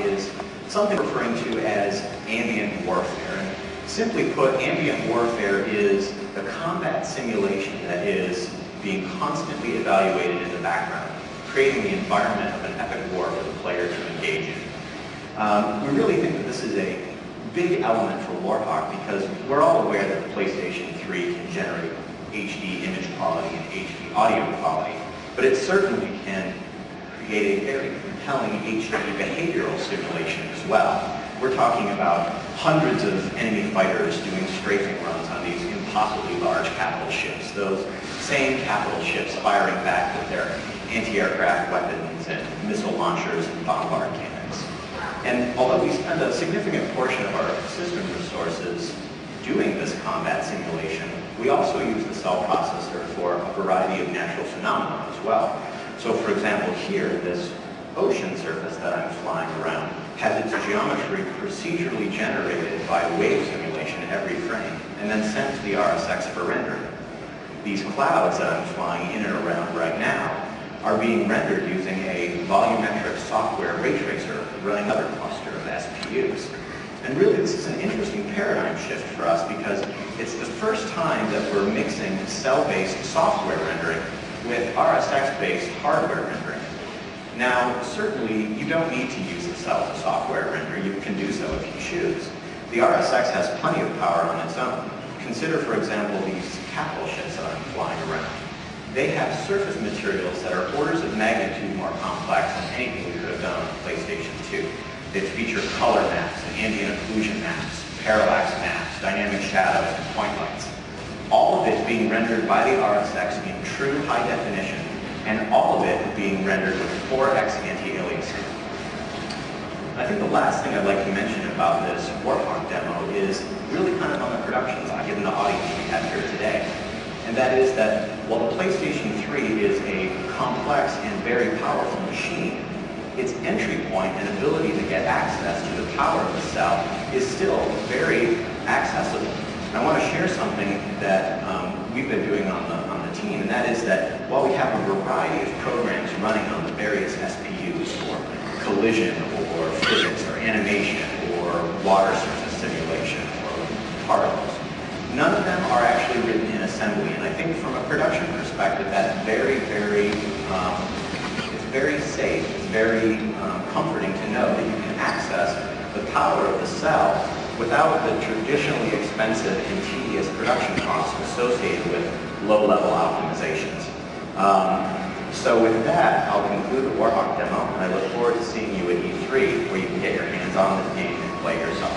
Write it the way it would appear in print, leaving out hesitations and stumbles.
is something referring to as ambient warfare. And simply put, ambient warfare is the combat simulation that is being constantly evaluated in the background, creating the environment of an epic war for the player to engage in. We really think that this is a big element for Warhawk because we're all aware that the PlayStation 3 can generate HD image quality and HD audio quality, but it certainly can create a very compelling HD behavioral simulation as well. We're talking about hundreds of enemy fighters doing strafing runs on these impossibly large capital ships, those same capital ships firing back with their anti-aircraft weapons and missile launchers and bombard cannons. And although we spend a significant portion of our system resources doing this combat simulation, we also use the cell processor for a variety of natural phenomena as well. So for example, here, this ocean surface that I'm flying around has its geometry procedurally generated by wave simulation every frame, and then sent to the RSX for rendering. These clouds that I'm flying in and around right now are being rendered using a volumetric software ray tracer running another cluster of SPUs. And really, this is an interesting paradigm shift for us because it's the first time that we're mixing cell-based software rendering with RSX-based hardware rendering. Now, certainly, you don't need to use the cell to software render. You can do so if you choose. The RSX has plenty of power on its own. Consider, for example, these capital ships that I'm flying around. They have surface materials that are orders of magnitude more complex than anything we could have done on the PlayStation 2. They feature color maps and ambient occlusion maps, parallax maps, dynamic shadows, and point lights. All of it being rendered by the RSX in true high definition, and all of it being rendered with 4x anti-aliasing. I think the last thing I'd like to mention about this Warhawk demo is really kind of on the production side, given the audience we have here today. And that is that while the PlayStation 3 is a complex and very powerful machine, its entry point and ability to get access to the power of the cell is still very accessible. And I want to share something that we've been doing on the team, and that is that while we have a variety of programs running on the various SPUs for collision or physics or animation or water surface simulation or particles, none of them are actually written in assembly. And I think from a production perspective, that's very, very, it's very safe, it's very comforting to know that you can access the power of the cell without the traditionally expensive and tedious production costs associated with low-level optimizations. So with that, I'll conclude the Warhawk demo, and I look forward to seeing you at E3, where you can get your hands on the game and play yourself.